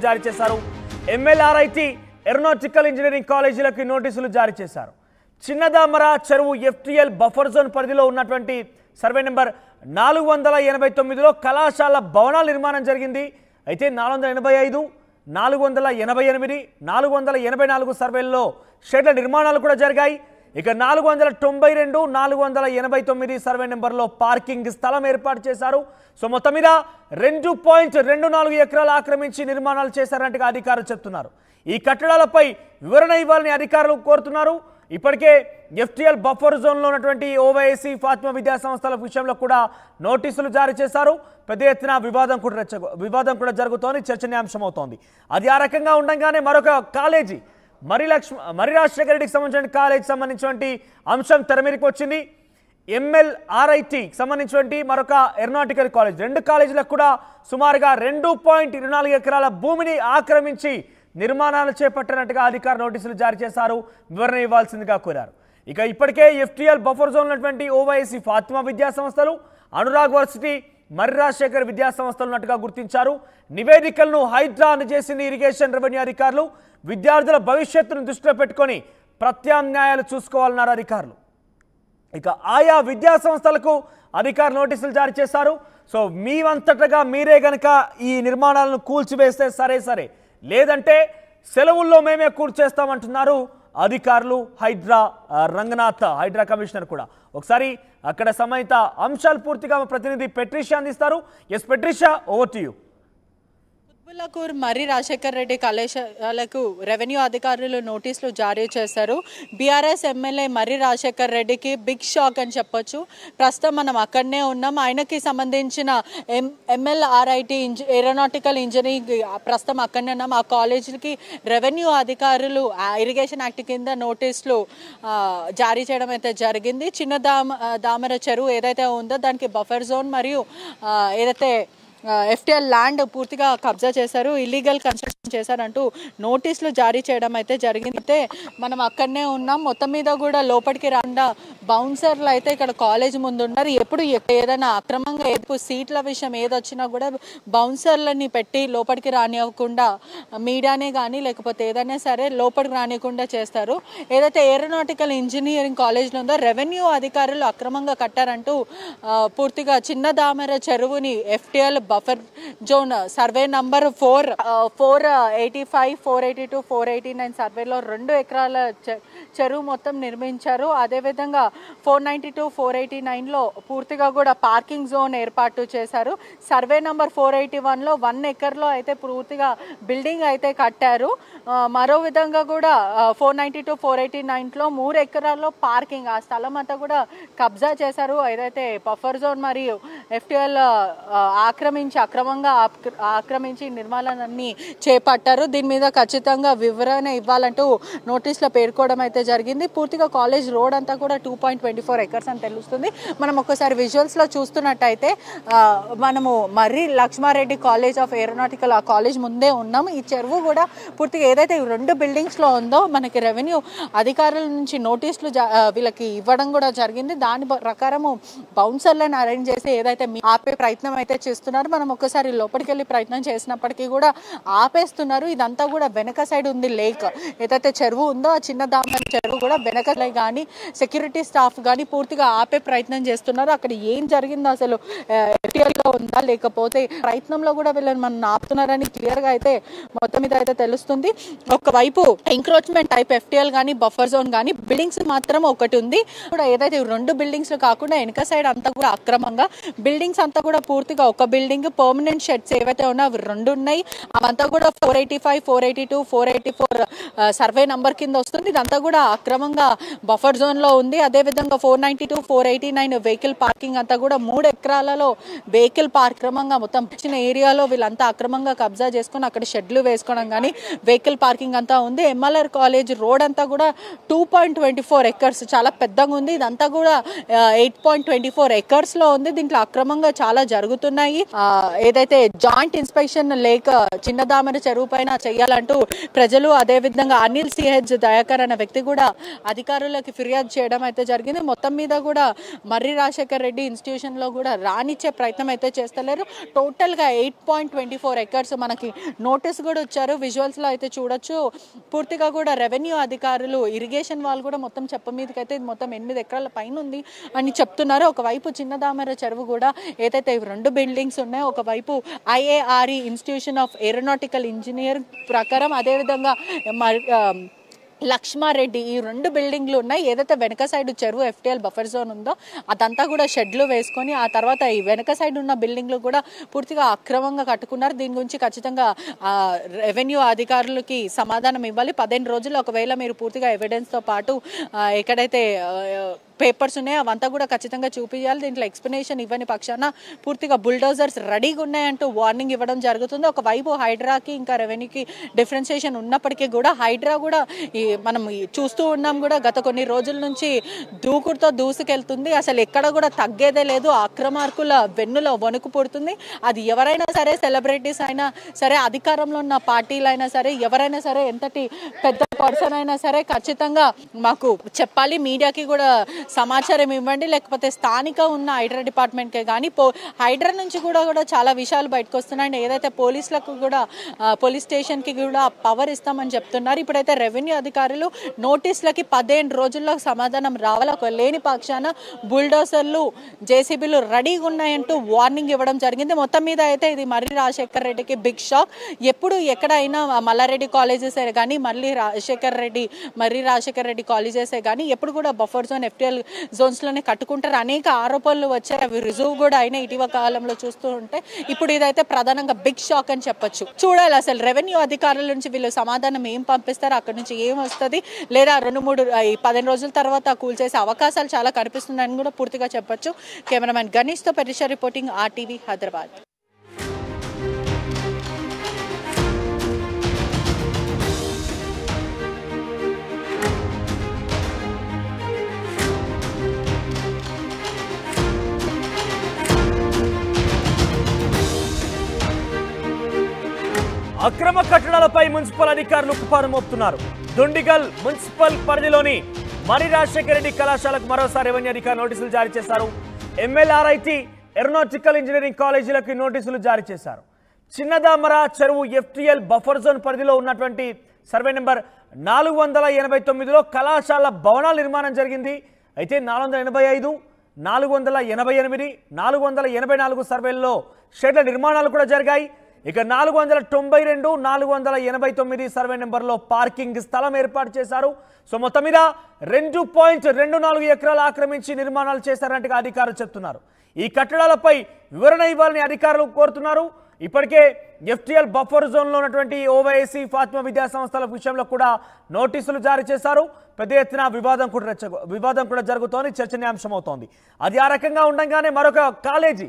జారీ చేశారు. MLRIT aeronautical engineering కాలేజీలకు నోటీసులు జారీ చేశారు. చిన్నదామర చెరువు FTL బఫర్ జోన్ పరిధిలో ఉన్నటువంటి సర్వే నెంబర్ 489లో కళాశాల భవనాల నిర్మాణం జరిగింది. అయితే 485, 488, 484 సర్వేల్లో షెడ్ల నిర్మాణాలు కూడా జరిగాయి. ఇక 492, 489 సర్వే నెంబర్లో పార్కింగ్ స్థలం ఏర్పాటు చేశారు. సో మొత్తం మీద 2.24 ఎకరాలు ఆక్రమించి నిర్మాణాలు చేశారంటగా అధికారులు చెప్తున్నారు. ఈ కట్టడాలపై వివరణ ఇవ్వాలని అధికారులు కోరుతున్నారు. ఇప్పటికే FTL బఫర్ జోన్లో ఉన్నటువంటి OYC ఫాతిమా విద్యా సంస్థల విషయంలో కూడా నోటీసులు జారీ చేశారు. పెద్ద ఎత్తున వివాదం కూడా జరుగుతోంది, చర్చనీయాంశం అవుతోంది. అది ఆ రకంగా ఉండగానే మరొక కాలేజీ మరి రాజశేఖర రెడ్డికి సంబంధించిన కాలేజీకి సంబంధించినటువంటి అంశం తెరమీరికి వచ్చింది. MLRITకి సంబంధించినటువంటి మరొక ఏరోనాటికల్ కాలేజ్, రెండు కాలేజీలకు కూడా సుమారుగా 2.24 ఎకరాల భూమిని ఆక్రమించి నిర్మాణాలు చేపట్టినట్టుగా అధికారులు నోటీసులు జారీ చేశారు. వివరణ ఇవ్వాల్సిందిగా కోరారు. ఇక ఇప్పటికే FTL బఫర్ జోన్ ఉన్నటువంటి OYC ఫాతిమా విద్యా సంస్థలు, అనురాగ్ వర్సిటీ, మరి రాజశేఖర్ విద్యా సంస్థలు ఉన్నట్టుగా గుర్తించారు. నివేదికలను హైడ్రా అందజేసింది ఇరిగేషన్ రెవెన్యూ అధికారులు. విద్యార్థుల భవిష్యత్తును దృష్టిలో పెట్టుకొని ప్రత్యామ్నాయాలు చూసుకోవాలన్నారు అధికారులు. ఇక ఆయా విద్యా సంస్థలకు అధికారులు నోటీసులు జారీ చేశారు. సో మీవంతటగా మీరే గనక ఈ నిర్మాణాలను కూల్చివేస్తే సరే, లేదంటే సెలవుల్లో మేమే కూర్చేస్తామంటున్నారు అధికారులు. హైడ్రా కమిషనర్ కూడా ఒకసారి అక్కడ సంబంధిత అంశాలు పూర్తిగా ప్రతినిధి పెట్రిషా అందిస్తారు. Yes Patricia, over to you. Quthbullapur మరి రాజశేఖర్ రెడ్డి కళాశాలకు రెవెన్యూ అధికారులు నోటీసులు జారీ చేశారు. బీఆర్ఎస్ ఎమ్మెల్యే మరి రాజశేఖర్ రెడ్డికి బిగ్ షాక్ అని చెప్పొచ్చు. ప్రస్తుతం మనం అక్కడనే ఉన్నాం. ఆయనకి సంబంధించిన MLRIT ఏరోనాటికల్ ఇంజనీరింగ్ ప్రస్తుతం అక్కడనే ఉన్నాం. ఆ కాలేజీకి రెవెన్యూ అధికారులు ఇరిగేషన్ యాక్ట్ కింద నోటీసులు జారీ చేయడం అయితే జరిగింది. దామర చెరువు ఏదైతే ఉందో దానికి బఫర్ జోన్ మరియు ఏదైతే FTL ల్యాండ్ పూర్తిగా కబ్జా చేశారు, ఇల్లీగల్ కన్స్ట్రక్షన్ చేశారంటూ నోటీసులు జారీ చేయడం అయితే జరిగింది. అయితే మనం అక్కడనే ఉన్నాం. మొత్తం మీద కూడా లోపలికి రాకుండా బౌన్సర్లు అయితే ఇక్కడ కాలేజ్ ముందు ఉన్నారు. ఎప్పుడు ఏదైనా అక్రమంగా సీట్ల విషయం ఏదొచ్చినా కూడా బౌన్సర్లని పెట్టి లోపలికి రానివ్వకుండా మీడియానే కానీ లేకపోతే ఏదైనా సరే లోపలికి రానివ్వకుండా చేస్తారు. ఏదైతే ఏరోనాటికల్ ఇంజనీరింగ్ కాలేజ్లో ఉందో రెవెన్యూ అధికారులు అక్రమంగా కట్టారంటూ పూర్తిగా చిన్నదామర చెరువుని FTL buffer zone survey number 485, 482, 489 సర్వేలో 2 ఎకరాల చెరువు మొత్తం నిర్మించారు. అదేవిధంగా 492, 489లో పూర్తిగా కూడా పార్కింగ్ జోన్ ఏర్పాటు చేశారు. సర్వే నంబర్ 481లో 1 ఎకర్లో అయితే పూర్తిగా బిల్డింగ్ అయితే కట్టారు. మరో విధంగా కూడా 492, 489లో 3 ఎకరాల్లో పార్కింగ్, ఆ స్థలం అంతా కూడా కబ్జా చేశారు. ఏదైతే బఫర్ జోన్ మరియు FTL అక్రమంగా ఆక్రమించి నిర్మాణాలన్నీ చేపట్టారు. దీని మీద ఖచ్చితంగా వివరణ ఇవ్వాలంటూ నోటీసులో పేర్కోవడం అయితే జరిగింది. పూర్తిగా కాలేజ్ రోడ్ అంతా కూడా 2.24 ఎకర్స్ అని తెలుస్తుంది. మనం ఒకసారి విజువల్స్లో చూస్తున్నట్టయితే మనము మర్రి లక్ష్మారెడ్డి కాలేజ్ ఆఫ్ ఏరోనాటికల్ ఆ కాలేజ్ ముందే ఉన్నాము. ఈ చెరువు కూడా పూర్తిగా ఏదైతే 2 బిల్డింగ్స్లో ఉందో మనకి రెవెన్యూ అధికారుల నుంచి నోటీసులు వీళ్ళకి ఇవ్వడం కూడా జరిగింది. దాని ప్రకారము బౌన్సర్లను అరేంజ్ చేసి ఏదైతే ఆపే ప్రయత్నం అయితే చేస్తున్నారు. మనం ఒకసారి లోపలికి వెళ్ళి ప్రయత్నం చేసినప్పటికీ కూడా ఆపేస్తున్నారు. ఇదంతా కూడా వెనక సైడ్ ఉంది లేక్, ఏదైతే చెరువు ఉందో ఆ చిన్నదామర చెరువు కూడా వెనక కానీ సెక్యూరిటీ స్టాఫ్ కానీ పూర్తిగా ఆపే ప్రయత్నం చేస్తున్నారు. అక్కడ ఏం జరిగిందో అసలు FTLలో ఉందా లేకపోతే ప్రయత్నంలో కూడా వీళ్ళని మనం ఆపుతున్నారని క్లియర్గా అయితే మొత్తం మీద అయితే తెలుస్తుంది. ఒకవైపు ఎంక్రోచ్మెంట్ టైప్ FTL కానీ బఫర్ జోన్ కానీ బిల్డింగ్స్ మాత్రం ఒకటి ఉంది. కూడా ఏదైతే 2 బిల్డింగ్స్ కాకుండా వెనక సైడ్ అంతా కూడా అక్రమంగా బిల్డింగ్స్ అంతా కూడా పూర్తిగా ఒక బిల్డింగ్ పర్మనెంట్ షెడ్స్ ఏవైతే ఉన్నా అవి 2 ఉన్నాయి. అవంతా కూడా 485, 482, 484 సర్వే నంబర్ కింద వస్తుంది. ఇదంతా కూడా అక్రమంగా బఫర్ జోన్ లో ఉంది. అదేవిధంగా 492, 489 వెహికల్ పార్కింగ్ అంతా కూడా 3 ఎకరాలలో వెహికల్ పార్క్ క్రమంగా మొత్తం చిన్న ఏరియాలో వీళ్ళంతా అక్రమంగా కబ్జా చేసుకుని అక్కడ షెడ్లు వేసుకోవడం కానీ వెహికల్ పార్కింగ్ అంతా ఉంది. MLR కాలేజ్ రోడ్ అంతా కూడా 2.24 ఎకర్స్ చాలా పెద్దగా ఉంది. ఇదంతా కూడా 8.24 ఎకర్స్ లో ఉంది. దీంట్లో అక్రమంగా చాలా జరుగుతున్నాయి. ఏదైతే జాయింట్ ఇన్స్పెక్షన్ లేక చిన్నదామర చెరువు చెరువు పైన చేయాలంటూ ప్రజలు, అదేవిధంగా అనిల్ సిహెచ్ దయాకర్ అనే వ్యక్తి కూడా అధికారులకు ఫిర్యాదు చేయడం అయితే జరిగింది. మొత్తం మీద కూడా మర్రి రాజశేఖర్ రెడ్డి ఇన్స్టిట్యూషన్లో కూడా రానిచ్చే ప్రయత్నం అయితే చేస్తలేరు. టోటల్గా 8.24 ఎకర్స్ మనకి నోటీస్ కూడా వచ్చారు. విజువల్స్లో అయితే చూడొచ్చు. పూర్తిగా కూడా రెవెన్యూ అధికారులు, ఇరిగేషన్ వాళ్ళు కూడా మొత్తం చెప్ప మీదకి అయితే ఇది మొత్తం 8 ఎకరాల పైన ఉంది అని చెప్తున్నారు. ఒకవైపు చిన్నదామర చెరువు కూడా ఏదైతే 2 బిల్డింగ్స్ ఉన్నాయో, ఒకవైపు IARE institution of aeronautical engineer ప్రకారం, అదేవిధంగా లక్ష్మారెడ్డి, ఈ 2 బిల్డింగ్లు ఉన్నాయి. ఏదైతే వెనక సైడ్ చెరువు FTL బఫర్ జోన్ ఉందో అదంతా కూడా షెడ్లు వేసుకొని, ఆ తర్వాత ఈ వెనక సైడ్ ఉన్న బిల్డింగ్లు కూడా పూర్తిగా అక్రమంగా కట్టుకున్నారు. దీని గురించి ఖచ్చితంగా రెవెన్యూ అధికారులకి సమాధానం ఇవ్వాలి. 15 రోజులు ఒకవేళ మీరు పూర్తిగా ఎవిడెన్స్తో పాటు ఎక్కడైతే పేపర్స్ ఉన్నాయో అవంతా కూడా ఖచ్చితంగా చూపించాలి. దీంట్లో ఎక్స్ప్లెనేషన్ ఇవ్వని పక్షాన పూర్తిగా బుల్డోజర్స్ రెడీగా ఉన్నాయంటూ వార్నింగ్ ఇవ్వడం జరుగుతుంది. ఒకవైపు హైడ్రాకి ఇంకా రెవెన్యూకి డిఫరెన్షియేషన్ ఉన్నప్పటికీ కూడా హైడ్రా కూడా మనం చూస్తూ ఉన్నాం కూడా గత కొన్ని రోజుల నుంచి దూకుడుతో దూసుకెళ్తుంది. అసలు ఎక్కడ కూడా తగ్గేదే లేదు. అక్రమార్కుల వెన్నులో వణుకు పుడుతుంది. అది ఎవరైనా సరే, సెలబ్రిటీస్ అయినా సరే, అధికారంలో ఉన్న పార్టీలైనా సరే, ఎవరైనా సరే, ఎంతటి పెద్ద పర్సన్ అయినా సరే ఖచ్చితంగా మాకు చెప్పాలి, మీడియాకి కూడా సమాచారం ఇవ్వండి. లేకపోతే స్థానిక ఉన్న హైడ్రా డిపార్ట్మెంట్కే కానీ హైడ్రా నుంచి కూడా చాలా విషయాలు బయటకు వస్తున్నాయి. ఏదైతే పోలీసులకు కూడా, పోలీస్ స్టేషన్కి కూడా పవర్ ఇస్తామని చెప్తున్నారు. ఇప్పుడైతే రెవెన్యూ అధికారులు నోటీసులకి 15 రోజుల్లో సమాధానం రావాలి. ఒక లేని పక్షాన బుల్డోజర్లు, JCBలు రెడీగా ఉన్నాయంటూ వార్నింగ్ ఇవ్వడం జరిగింది. మొత్తం మీద అయితే ఇది మర్రి రాజశేఖర్ రెడ్డికి బిగ్ షాక్. ఎప్పుడు ఎక్కడైనా మల్లారెడ్డి కాలేజెసే కానీ, మర్రి రాజశేఖర్ రెడ్డి కాలేజెసే కానీ ఎప్పుడు కూడా బఫర్ జోన్ FTL జోన్స్లోనే కట్టుకుంటారు. అనేక ఆరోపణలు వచ్చాయి, అవి రుజువు కూడా అయినా ఇటీవల కాలంలో చూస్తూ ఉంటే ఇప్పుడు ఇదైతే ప్రధానంగా బిగ్ షాక్ అని చెప్పొచ్చు. చూడాలి అసలు రెవెన్యూ అధికారుల నుంచి వీళ్ళు సమాధానం ఏం పంపిస్తారు, అక్కడ నుంచి ఏం వస్తుంది, లేదా 2-3-15 రోజుల తర్వాత కూల్చేసే అవకాశాలు చాలా కనిపిస్తుందని కూడా పూర్తిగా చెప్పొచ్చు. కెమెరామెన్ గణేష్తో పెరిషా రిపోర్టింగ్, RTV హైదరాబాద్. అక్రమ కట్టడాలపై మున్సిపల్ అధికారులు కుపాను మోపుతున్నారు. దుండిగల్ మున్సిపల్ పరిధిలోని మర్రి రాజశేఖర్ రెడ్డి కళాశాలకు మరోసారి రెవెన్యూ అధికారులు నోటీసులు జారీ చేశారు. MLRIT ఏరోనాటికల్ ఇంజనీరింగ్ కాలేజీలకు నోటీసులు జారీ చేశారు. చిన్నదామర చెరువు FTL బఫర్ జోన్ పరిధిలో ఉన్నటువంటి సర్వే నెంబర్ 489లో కళాశాల భవనాల నిర్మాణం జరిగింది. అయితే 485, 488, 484 సర్వేల్లో షెడ్ల నిర్మాణాలు కూడా జరిగాయి. ఇక 492, 489 సర్వే నెంబర్లో పార్కింగ్ స్థలం ఏర్పాటు చేశారు. సో మొత్తం మీద 2.24 ఎకరాలు ఆక్రమించి నిర్మాణాలు చేశారంటే అధికారులు చెప్తున్నారు. ఈ కట్టడాలపై వివరణ ఇవ్వాలని అధికారులు కోరుతున్నారు. ఇప్పటికే FTL బఫర్ జోన్లో ఉన్నటువంటి OYC, ఫాతిమా విద్యా సంస్థల విషయంలో కూడా నోటీసులు జారీ చేశారు. పెద్ద ఎత్తున వివాదం కూడా జరుగుతోంది, చర్చనీయాంశం అవుతోంది. అది ఆ రకంగా ఉండగానే మరొక కాలేజీ